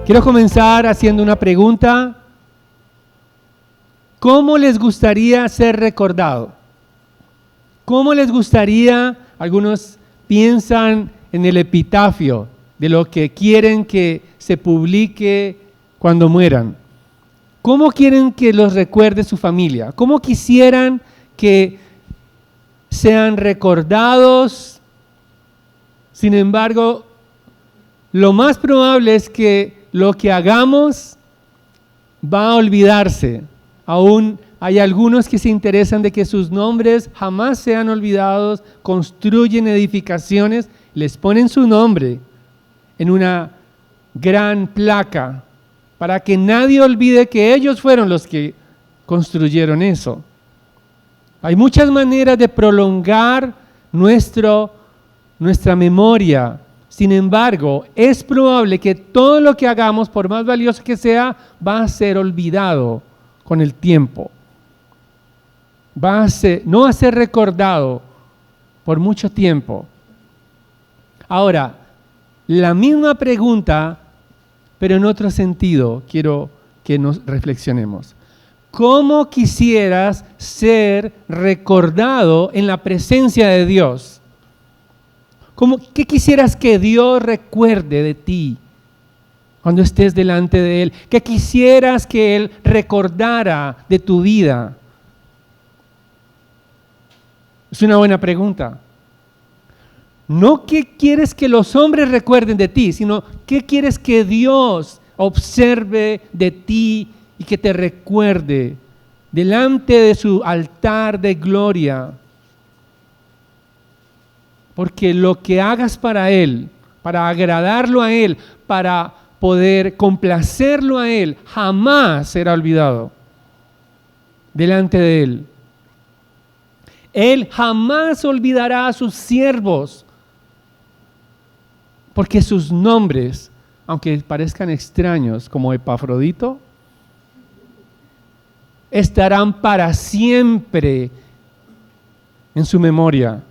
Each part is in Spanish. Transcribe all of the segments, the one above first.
Quiero comenzar haciendo una pregunta. ¿Cómo les gustaría ser recordado? ¿Cómo les gustaría? Algunos piensan en el epitafio, de lo que quieren que se publique cuando mueran. ¿Cómo quieren que los recuerde su familia? ¿Cómo quisieran que sean recordados? Sin embargo, lo más probable es que lo que hagamos va a olvidarse. Aún hay algunos que se interesan de que sus nombres jamás sean olvidados, construyen edificaciones, les ponen su nombre en una gran placa para que nadie olvide que ellos fueron los que construyeron eso. Hay muchas maneras de prolongar nuestra memoria. Sin embargo, es probable que todo lo que hagamos, por más valioso que sea, va a ser olvidado con el tiempo. No va a ser recordado por mucho tiempo. Ahora, la misma pregunta, pero en otro sentido, quiero que nos reflexionemos. ¿Cómo quisieras ser recordado en la presencia de Dios? ¿Qué quisieras que Dios recuerde de ti cuando estés delante de Él? ¿Qué quisieras que Él recordara de tu vida? Es una buena pregunta. No qué quieres que los hombres recuerden de ti, sino qué quieres que Dios observe de ti y que te recuerde delante de su altar de gloria. Porque lo que hagas para Él, para agradarlo a Él, para poder complacerlo a Él, jamás será olvidado delante de Él. Él jamás olvidará a sus siervos, porque sus nombres, aunque parezcan extraños, como Epafrodito, estarán para siempre en su memoria.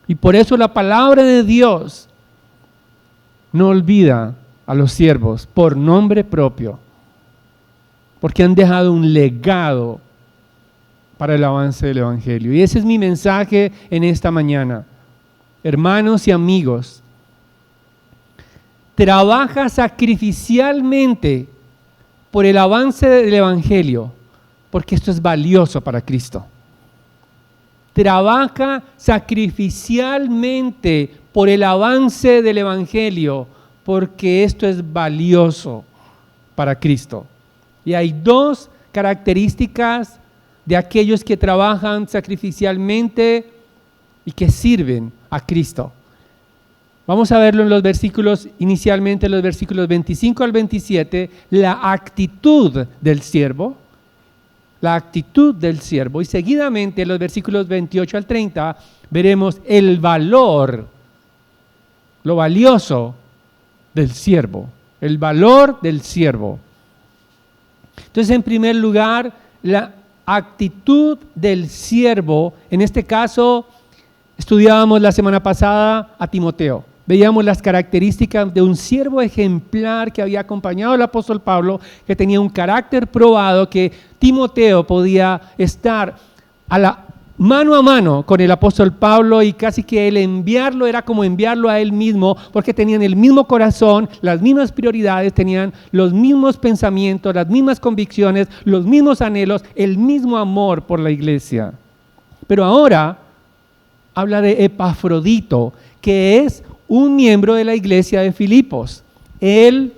Y por eso la palabra de Dios no olvida a los siervos por nombre propio, porque han dejado un legado para el avance del Evangelio. Y ese es mi mensaje en esta mañana. Hermanos y amigos, trabaja sacrificialmente por el avance del Evangelio, porque esto es valioso para Cristo. Trabaja sacrificialmente por el avance del Evangelio, porque esto es valioso para Cristo. Y hay dos características de aquellos que trabajan sacrificialmente y que sirven a Cristo. Vamos a verlo en los versículos, inicialmente los versículos 25 al 27, la actitud del siervo. La actitud del siervo, y seguidamente en los versículos 28 al 30 veremos el valor, lo valioso del siervo, el valor del siervo. Entonces, en primer lugar, la actitud del siervo. En este caso, estudiábamos la semana pasada a Timoteo. Veíamos las características de un siervo ejemplar que había acompañado al apóstol Pablo, que tenía un carácter probado, que Timoteo podía estar mano a mano con el apóstol Pablo, y casi que el enviarlo era como enviarlo a él mismo, porque tenían el mismo corazón, las mismas prioridades, tenían los mismos pensamientos, las mismas convicciones, los mismos anhelos, el mismo amor por la iglesia. Pero ahora habla de Epafrodito, que es un miembro de la iglesia de Filipos. El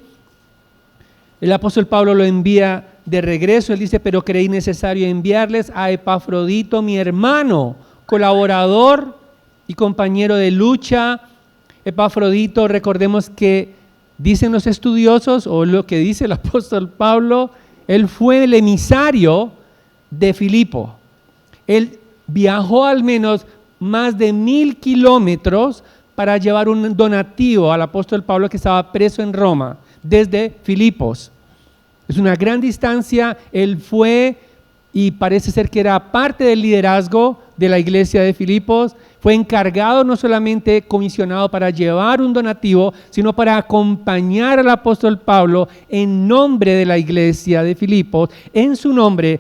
apóstol Pablo lo envía de regreso. Él dice: pero creí necesario enviarles a Epafrodito, mi hermano, colaborador y compañero de lucha. Epafrodito, recordemos que dicen los estudiosos, o lo que dice el apóstol Pablo, él fue el emisario de Filipo. Él viajó al menos más de 1000 kilómetros para llevar un donativo al apóstol Pablo, que estaba preso en Roma, desde Filipos. Es una gran distancia. Él fue, y parece ser que era parte del liderazgo de la iglesia de Filipos. fue encargado, no solamente comisionado para llevar un donativo, sino para acompañar al apóstol Pablo en nombre de la iglesia de Filipos, en su nombre,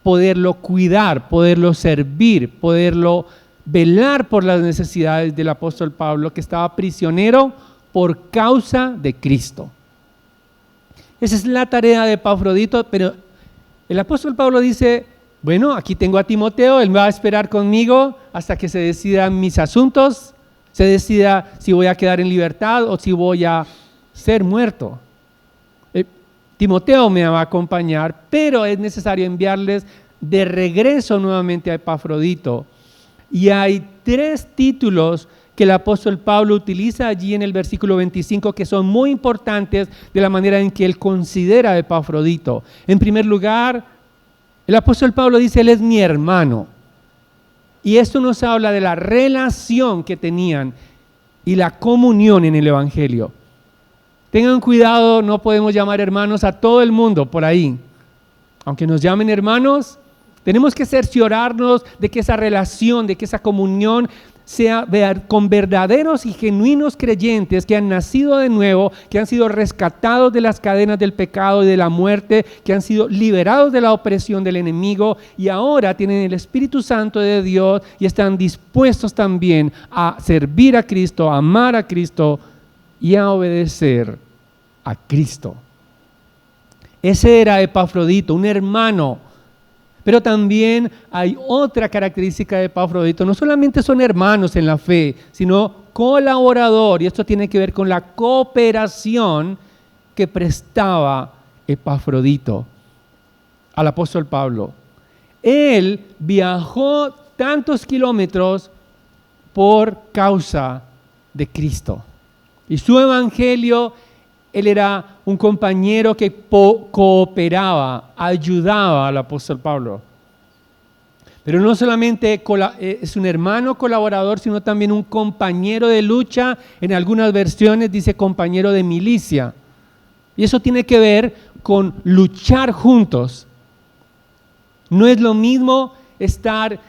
poderlo cuidar, poderlo servir, poderlo velar por las necesidades del apóstol Pablo, que estaba prisionero por causa de Cristo. Esa es la tarea de Epafrodito, pero el apóstol Pablo dice, bueno, aquí tengo a Timoteo, él va a esperar conmigo hasta que se decidan mis asuntos, se decida si voy a quedar en libertad o si voy a ser muerto. Timoteo me va a acompañar, pero es necesario enviarles de regreso nuevamente a Epafrodito. Y hay 3 títulos que el apóstol Pablo utiliza allí en el versículo 25 que son muy importantes de la manera en que él considera a Epafrodito. En primer lugar, el apóstol Pablo dice, él es mi hermano. Y esto nos habla de la relación que tenían y la comunión en el evangelio. Tengan cuidado, no podemos llamar hermanos a todo el mundo por ahí. Aunque nos llamen hermanos, tenemos que cerciorarnos de que esa relación, de que esa comunión sea con verdaderos y genuinos creyentes que han nacido de nuevo, que han sido rescatados de las cadenas del pecado y de la muerte, que han sido liberados de la opresión del enemigo y ahora tienen el Espíritu Santo de Dios y están dispuestos también a servir a Cristo, a amar a Cristo y a obedecer a Cristo. Ese era Epafrodito, un hermano. Pero también hay otra característica de Epafrodito, no solamente son hermanos en la fe, sino colaborador, y esto tiene que ver con la cooperación que prestaba Epafrodito al apóstol Pablo. Él viajó tantos kilómetros por causa de Cristo. Y su evangelio, él era un compañero que cooperaba, ayudaba al apóstol Pablo. Pero no solamente es un hermano colaborador, sino también un compañero de lucha. En algunas versiones dice compañero de milicia. Y eso tiene que ver con luchar juntos. No es lo mismo estar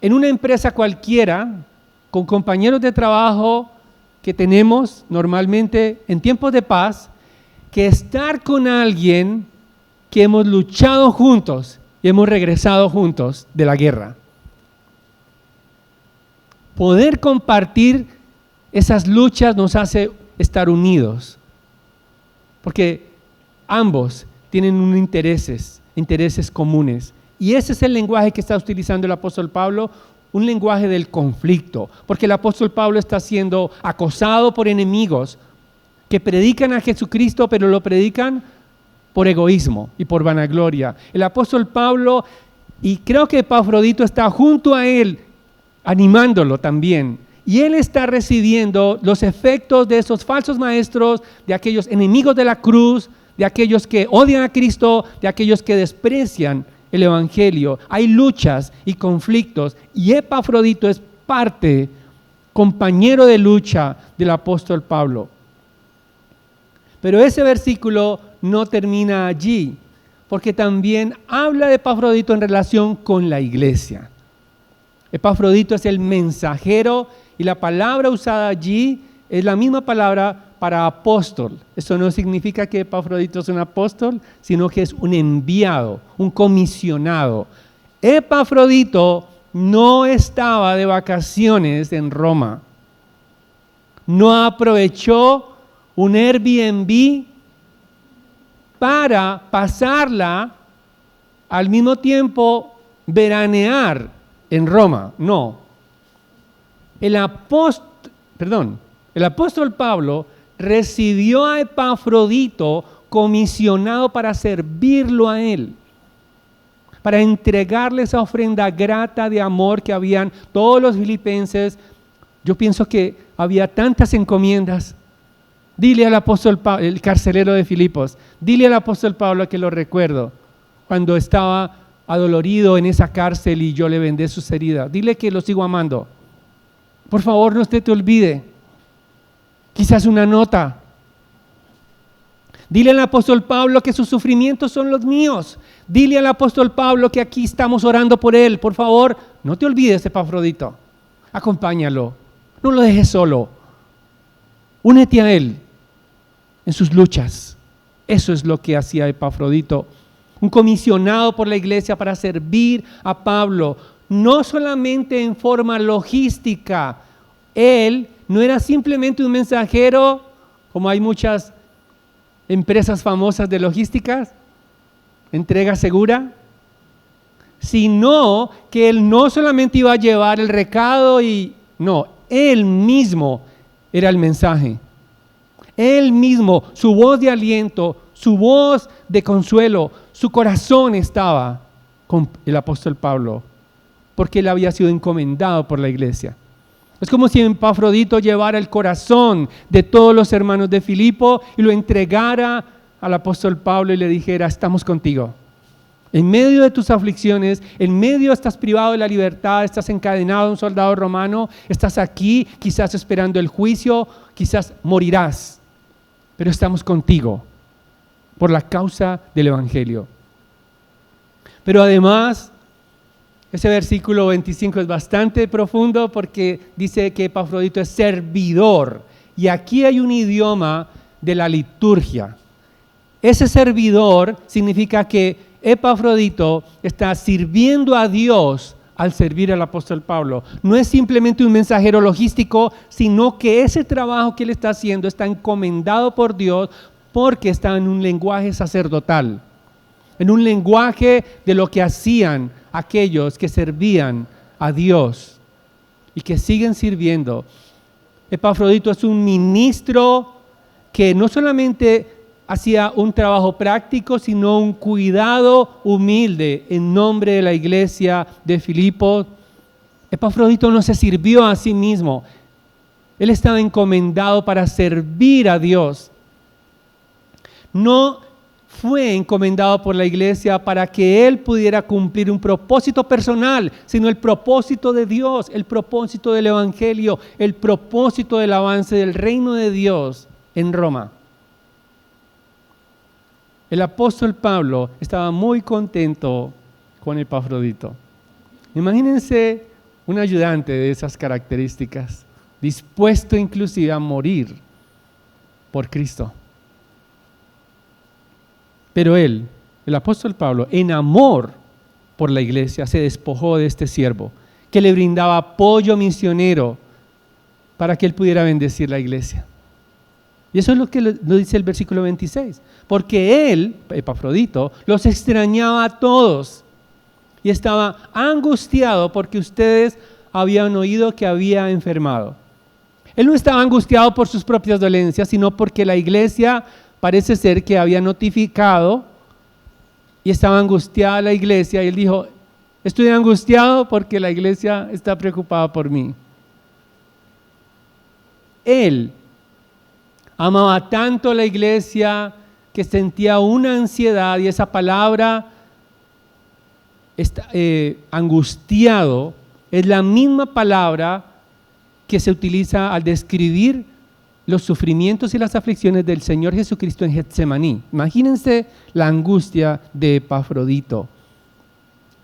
en una empresa cualquiera con compañeros de trabajo que tenemos normalmente en tiempos de paz, que estar con alguien que hemos luchado juntos y hemos regresado juntos de la guerra. Poder compartir esas luchas nos hace estar unidos, porque ambos tienen unos intereses comunes. Y ese es el lenguaje que está utilizando el apóstol Pablo, un lenguaje del conflicto, porque el apóstol Pablo está siendo acosado por enemigos que predican a Jesucristo, pero lo predican por egoísmo y por vanagloria. El apóstol Pablo, y creo que Epafrodito está junto a él, animándolo también, y él está recibiendo los efectos de esos falsos maestros, de aquellos enemigos de la cruz, de aquellos que odian a Cristo, de aquellos que desprecian el evangelio. Hay luchas y conflictos y Epafrodito es parte, compañero de lucha del apóstol Pablo. Pero ese versículo no termina allí, porque también habla de Epafrodito en relación con la iglesia. Epafrodito es el mensajero y la palabra usada allí es la misma palabra para apóstol. Eso no significa que Epafrodito es un apóstol, sino que es un enviado, un comisionado. Epafrodito no estaba de vacaciones en Roma. No aprovechó un Airbnb para pasarla al mismo tiempo veranear en Roma. No. El apóstol Pablo recibió a Epafrodito comisionado para servirlo a él, para entregarle esa ofrenda grata de amor que habían todos los filipenses. Yo pienso que había tantas encomiendas. Dile al apóstol Pablo, el carcelero de Filipos, dile al apóstol Pablo que lo recuerdo cuando estaba adolorido en esa cárcel y yo le vendé sus heridas. Dile que lo sigo amando. Por favor, no te olvide. Quizás una nota. Dile al apóstol Pablo que sus sufrimientos son los míos. Dile al apóstol Pablo que aquí estamos orando por él. Por favor, no te olvides, Epafrodito. Acompáñalo, no lo dejes solo. Únete a él en sus luchas. Eso es lo que hacía Epafrodito, un comisionado por la iglesia para servir a Pablo, no solamente en forma logística. Él no era simplemente un mensajero, como hay muchas empresas famosas de logísticas, entrega segura, sino que él no solamente iba a llevar el recado él mismo era el mensaje. Él mismo, su voz de aliento, su voz de consuelo, su corazón estaba con el apóstol Pablo, porque él había sido encomendado por la iglesia. Es como si Epafrodito llevara el corazón de todos los hermanos de Filipo y lo entregara al apóstol Pablo y le dijera: estamos contigo. En medio de tus aflicciones, en medio estás privado de la libertad, estás encadenado a un soldado romano, estás aquí, quizás esperando el juicio, quizás morirás, pero estamos contigo por la causa del evangelio. Pero además, ese versículo 25 es bastante profundo porque dice que Epafrodito es servidor. Y aquí hay un idioma de la liturgia. Ese servidor significa que Epafrodito está sirviendo a Dios al servir al apóstol Pablo. No es simplemente un mensajero logístico, sino que ese trabajo que él está haciendo está encomendado por Dios porque está en un lenguaje sacerdotal, en un lenguaje de lo que hacían aquellos que servían a Dios y que siguen sirviendo. Epafrodito es un ministro que no solamente hacía un trabajo práctico, sino un cuidado humilde en nombre de la iglesia de Filipo. Epafrodito no se sirvió a sí mismo. Él estaba encomendado para servir a Dios. No fue encomendado por la iglesia para que él pudiera cumplir un propósito personal, sino el propósito de Dios, el propósito del evangelio, el propósito del avance del reino de Dios en Roma. El apóstol Pablo estaba muy contento con Epafrodito. Imagínense un ayudante de esas características, dispuesto inclusive a morir por Cristo. Pero él, el apóstol Pablo, en amor por la iglesia, se despojó de este siervo, que le brindaba apoyo misionero para que él pudiera bendecir la iglesia. Y eso es lo que nos dice el versículo 26. Porque él, Epafrodito, los extrañaba a todos y estaba angustiado porque ustedes habían oído que había enfermado. Él no estaba angustiado por sus propias dolencias, sino porque la iglesia parece ser que había notificado y estaba angustiada la iglesia. Y él dijo: estoy angustiado porque la iglesia está preocupada por mí. Él amaba tanto la iglesia que sentía una ansiedad, y esa palabra angustiado es la misma palabra que se utiliza al describir los sufrimientos y las aflicciones del Señor Jesucristo en Getsemaní. Imagínense la angustia de Epafrodito.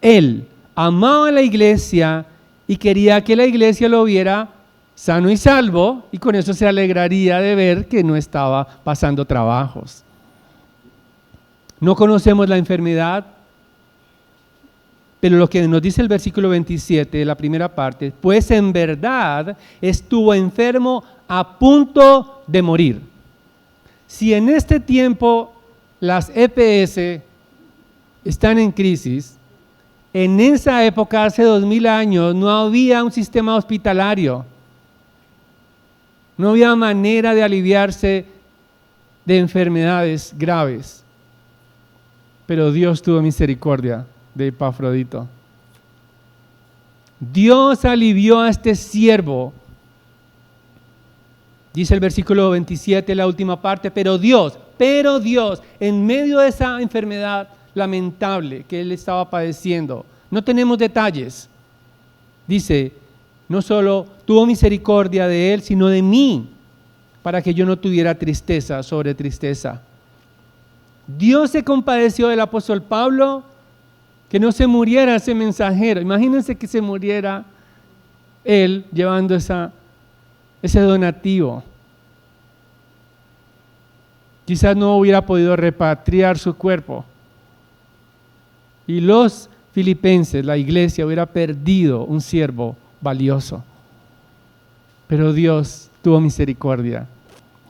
Él amaba a la iglesia y quería que la iglesia lo viera sano y salvo, y con eso se alegraría de ver que no estaba pasando trabajos. No conocemos la enfermedad, pero lo que nos dice el versículo 27, la primera parte: pues en verdad estuvo enfermo a punto de morir. Si en este tiempo las EPS están en crisis, en esa época, hace 2000 años, no había un sistema hospitalario. No había manera de aliviarse de enfermedades graves. Pero Dios tuvo misericordia de Epafrodito. Dios alivió a este siervo. Dice el versículo 27, la última parte: pero Dios, en medio de esa enfermedad lamentable que él estaba padeciendo, no tenemos detalles, dice: no solo tuvo misericordia de él, sino de mí, para que yo no tuviera tristeza sobre tristeza. Dios se compadeció del apóstol Pablo, que no se muriera ese mensajero. Imagínense que se muriera él llevando ese donativo. Quizás no hubiera podido repatriar su cuerpo. Y los filipenses, la iglesia, hubiera perdido un siervo valioso. Pero Dios tuvo misericordia.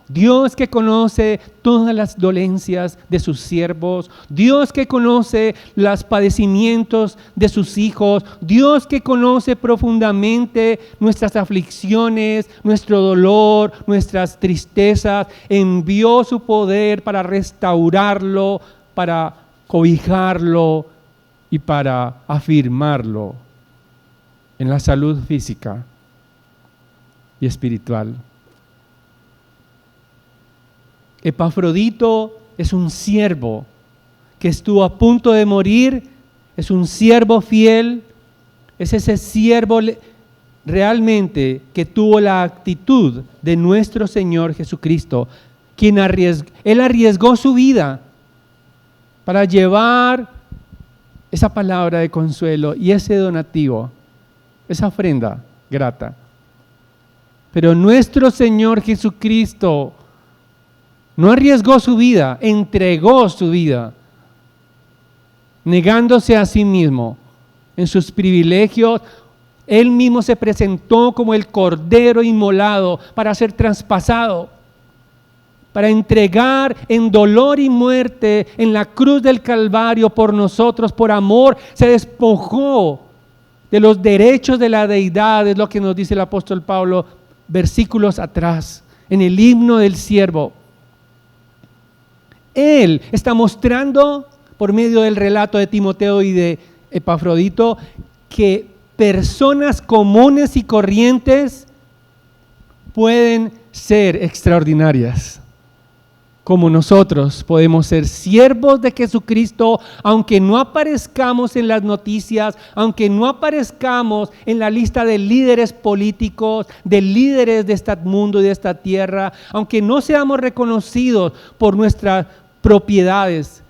Dios que conoce todas las dolencias de sus siervos, Dios que conoce los padecimientos de sus hijos, Dios que conoce profundamente nuestras aflicciones, nuestro dolor, nuestras tristezas, envió su poder para restaurarlo, para cobijarlo y para afirmarlo en la salud física y espiritual. Epafrodito es un siervo que estuvo a punto de morir, es un siervo fiel, es ese siervo realmente que tuvo la actitud de nuestro Señor Jesucristo, quien Él arriesgó su vida para llevar esa palabra de consuelo y ese donativo, esa ofrenda grata. Pero nuestro Señor Jesucristo no arriesgó su vida, entregó su vida, negándose a sí mismo en sus privilegios. Él mismo se presentó como el cordero inmolado para ser traspasado, para entregar en dolor y muerte en la cruz del Calvario por nosotros, por amor. Se despojó de los derechos de la deidad, es lo que nos dice el apóstol Pablo versículos atrás, en el himno del siervo. Él está mostrando por medio del relato de Timoteo y de Epafrodito que personas comunes y corrientes pueden ser extraordinarias, como nosotros podemos ser siervos de Jesucristo, aunque no aparezcamos en las noticias, aunque no aparezcamos en la lista de líderes políticos, de líderes de este mundo y de esta tierra, aunque no seamos reconocidos por nuestras propiedades,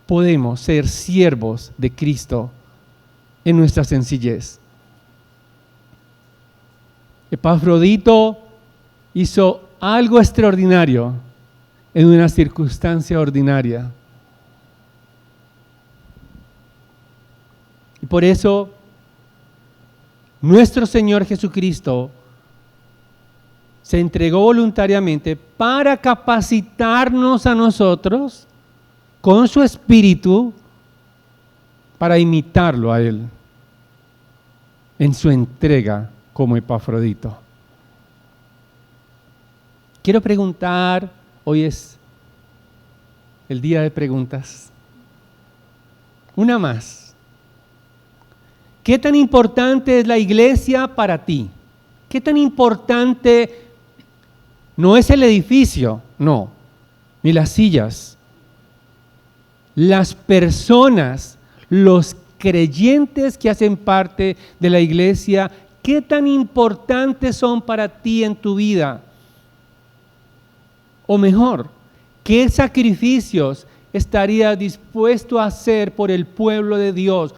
podemos ser siervos de Cristo en nuestra sencillez. Epafrodito hizo algo extraordinario en una circunstancia ordinaria. Y por eso nuestro Señor Jesucristo se entregó voluntariamente para capacitarnos a nosotros con su espíritu para imitarlo a Él en su entrega como Epafrodito. Quiero preguntar, hoy es el día de preguntas. Una más. ¿Qué tan importante es la iglesia para ti? ¿Qué tan importante no es el edificio? No, ni las sillas. Las personas, los creyentes que hacen parte de la iglesia, ¿qué tan importantes son para ti en tu vida? O mejor, ¿qué sacrificios estarías dispuesto a hacer por el pueblo de Dios,